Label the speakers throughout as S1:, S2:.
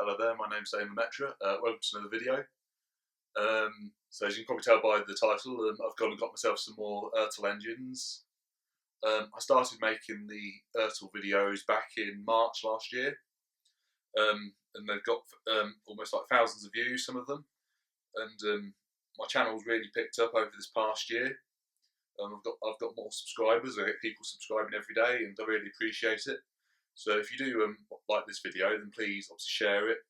S1: Hello there, my name's Damon Metra. Welcome to another video. So as you can probably tell by the title, I've gone and got myself some more ERTL engines. I started making the ERTL videos back in March last year, and they've got almost like thousands of views, some of them, and my channel's really picked up over this past year. I've got more subscribers. I get people subscribing every day, and I really appreciate it. So if you do like this video, then please obviously share it,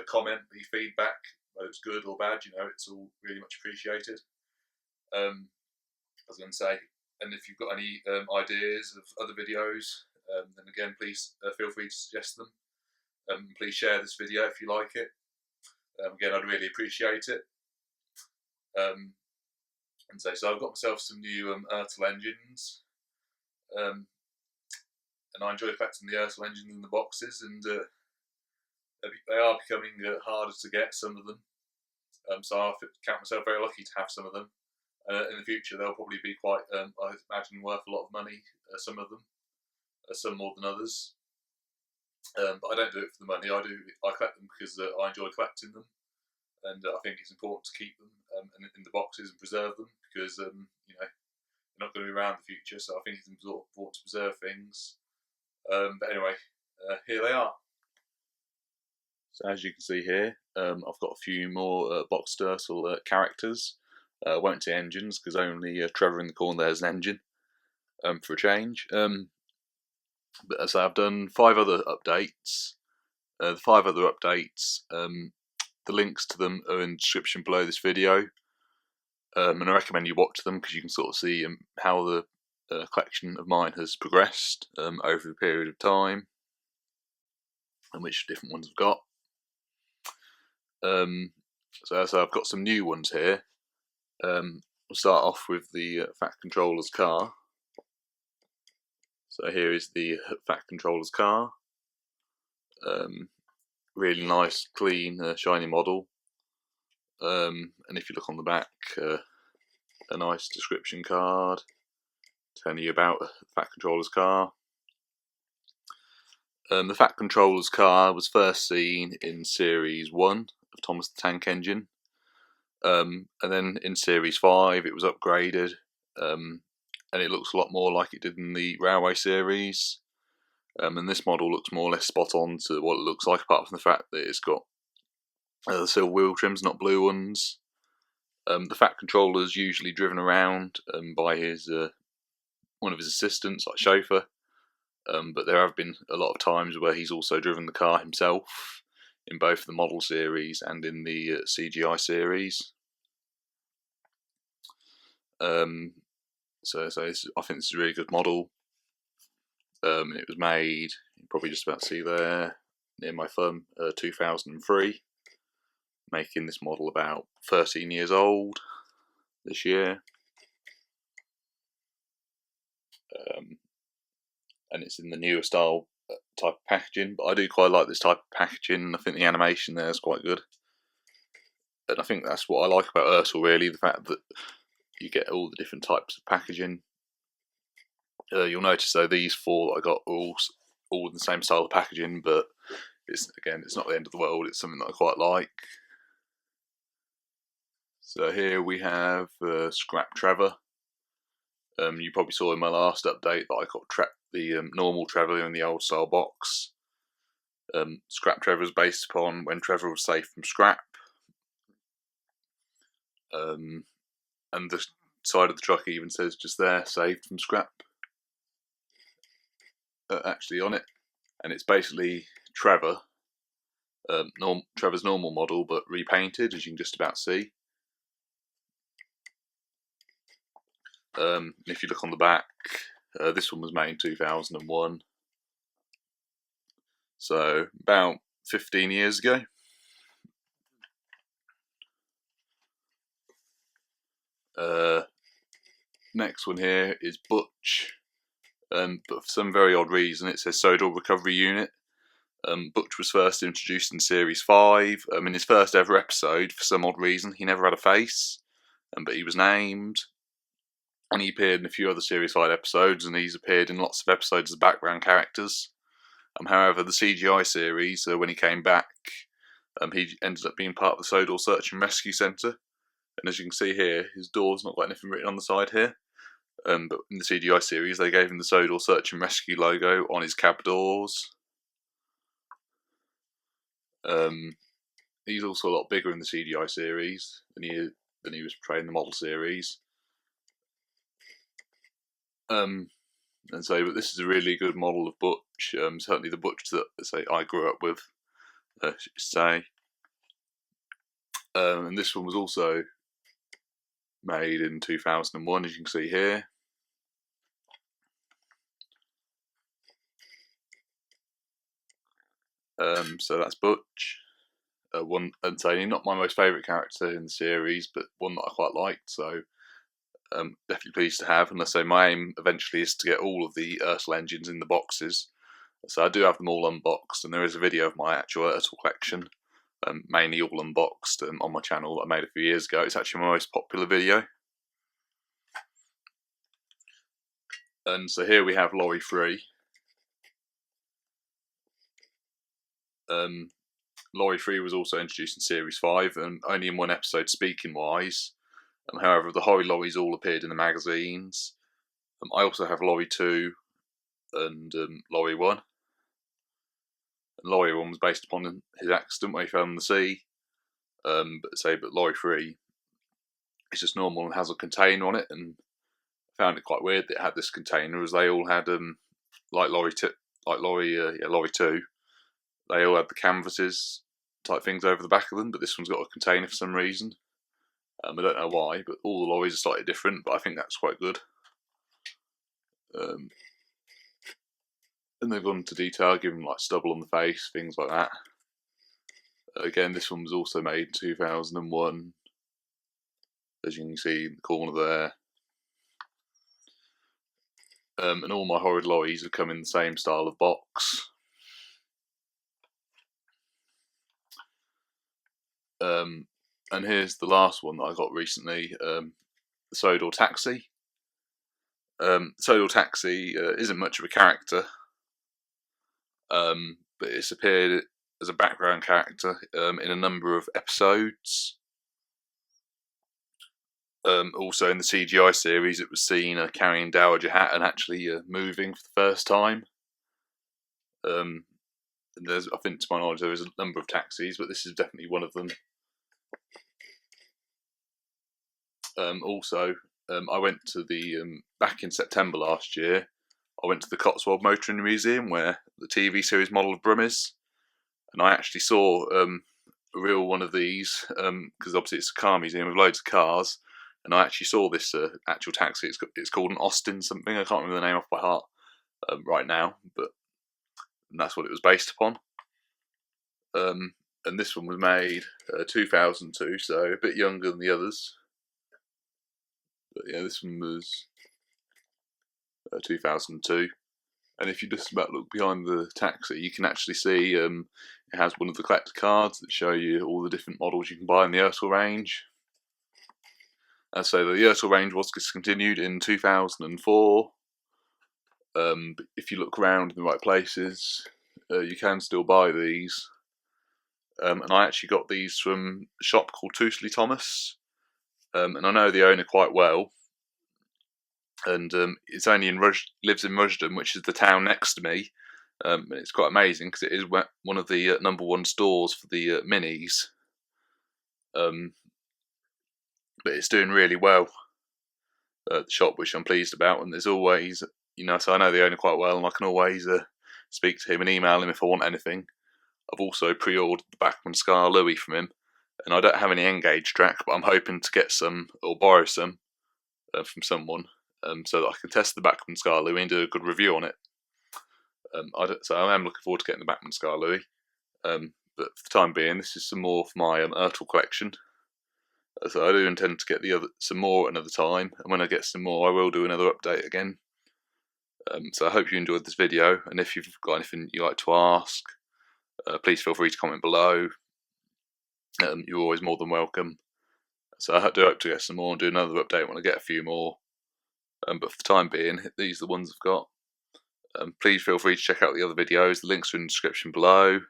S1: comment, the feedback, whether it's good or bad, you know, it's all really much appreciated. I was going to say, and if you've got any ideas of other videos, then again, please feel free to suggest them. Please share this video if you like it. Again, I'd really appreciate it. So I've got myself some new ERTL engines. And I enjoy collecting the ERTL engines in the boxes, and they are becoming harder to get, some of them. So I count myself very lucky to have some of them. In the future, they'll probably be quite, I imagine, worth a lot of money, some of them, some more than others. But I don't do it for the money. I collect them because I enjoy collecting them, and I think it's important to keep them in the boxes and preserve them, because you know, they're not going to be around in the future. So I think it's important to preserve things. But anyway, here they are. So as you can see here, I've got a few more boxed ERTL characters. Won't say engines, because only Trevor in the corner there is an engine, for a change. But as I've done 5 other updates. The 5 other updates, the links to them are in the description below this video. And I recommend you watch them, because you can sort of see how the collection of mine has progressed over a period of time, and which different ones I've got. So I've got some new ones here. We'll start off with the Fat Controller's car. So here is the Fat Controller's car. Really nice, clean, shiny model. And if you look on the back, a nice description card telling you about the Fat Controller's car. The Fat Controller's car was first seen in Series 1 of Thomas the Tank Engine, and then in Series 5 it was upgraded, and it looks a lot more like it did in the Railway series, and this model looks more or less spot on to what it looks like, apart from the fact that it's got the silver wheel trims, not blue ones. The Fat Controller is usually driven around by his one of his assistants, like chauffeur, but there have been a lot of times where he's also driven the car himself, in both the model series and in the CGI series. So I think this is a really good model. It was made, you can probably just about see there, near my thumb, 2003. Making this model about 13 years old this year. And it's in the newer style type of packaging, but I do quite like this type of packaging. I think the animation there is quite good, and I think that's what I like about ERTL, really, the fact that you get all the different types of packaging. You'll notice though these 4 that I got are all in the same style of packaging, but it's not the end of the world. It's something that I quite like. So here we have Scrap Trevor. You probably saw in my last update that I got the normal Trevor in the old style box. Scrap Trevor is based upon when Trevor was saved from scrap. And the side of the truck even says just there, saved from scrap, actually on it. And it's basically Trevor, Trevor's normal model, but repainted, as you can just about see. If you look on the back, this one was made in 2001, so about 15 years ago. Next one here is Butch, but for some very odd reason it says Sodor Recovery Unit. Butch was first introduced in Series 5. In his first ever episode, for some odd reason, he never had a face, but he was named. And he appeared in a few other Series 5 episodes, and he's appeared in lots of episodes as background characters. However, the CGI series, when he came back, he ended up being part of the Sodor Search and Rescue Centre. And as you can see here, his door's not got anything written on the side here. But in the CGI series, they gave him the Sodor Search and Rescue logo on his cab doors. He's also a lot bigger in the CGI series than he was portrayed in the model series. And so, but this is a really good model of Butch. Certainly the Butch that I grew up with, I should say. And this one was also made in 2001, as you can see here. So that's Butch. One, and saying not my most favourite character in the series, but one that I quite liked. So definitely pleased to have. And I say my aim eventually is to get all of the ERTL engines in the boxes. So I do have them all unboxed, and there is a video of my actual ERTL collection, mainly all unboxed, on my channel that I made a few years ago. It's actually my most popular video. And so here we have Laurie 3. Laurie 3 was also introduced in Series 5, and only in one episode speaking wise. However, the Horry Lorries all appeared in the magazines. I also have Laurie 2 and Laurie 1. And Laurie 1 was based upon his accident where he fell in the sea. But Laurie 3 is just normal and has a container on it, and I found it quite weird that it had this container, as they all had like Laurie 2, they all had the canvases type things over the back of them, but this one's got a container for some reason. I don't know why, but all the lorries are slightly different, but I think that's quite good. And they've gone into detail, giving like stubble on the face, things like that. Again, this one was also made in 2001, as you can see in the corner there. And all my horrid lorries have come in the same style of box. And here's the last one that I got recently, the Sodor Taxi. Sodor Taxi isn't much of a character, but it's appeared as a background character in a number of episodes. Also in the CGI series, it was seen carrying Dowager Hatt and actually moving for the first time. And I think to my knowledge there is a number of taxis, but this is definitely one of them. I went to back in September last year, I went to the Cotswold Motoring Museum where the TV series model of Brum is, and I actually saw a real one of these, because obviously it's a car museum with loads of cars, and I actually saw this actual taxi. It's called an Austin something, I can't remember the name off by heart right now, but that's what it was based upon. And this one was made 2002, so a bit younger than the others. But yeah, this one was 2002. And if you just about look behind the taxi, you can actually see it has one of the collector cards that show you all the different models you can buy in the ERTL range. And so the ERTL range was discontinued in 2004. But if you look around in the right places, you can still buy these. And I actually got these from a shop called ERTL Thomas. And I know the owner quite well. And it's only lives in Rusden, which is the town next to me. And it's quite amazing because it is one of the #1 stores for the minis. But it's doing really well, the shop, which I'm pleased about. And there's always, so I know the owner quite well, and I can always speak to him and email him if I want anything. I've also pre-ordered the Bachmann Scar Louis from him, and I don't have any N-gauge track, but I'm hoping to get some or borrow some from someone, so that I can test the Bachmann Scar Louis and do a good review on it. So I am looking forward to getting the Bachmann Scar Louis, but for the time being, this is some more for my ERTL collection. So I do intend to get some more another time, and when I get some more, I will do another update again. So I hope you enjoyed this video, and if you've got anything you'd like to ask, please feel free to comment below. You're always more than welcome. So I do hope to get some more and do another update when I get a few more. But for the time being, these are the ones I've got. Please feel free to check out the other videos. The links are in the description below.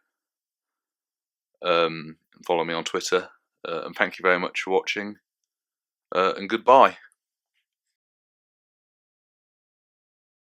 S1: Follow me on Twitter. And thank you very much for watching. And goodbye.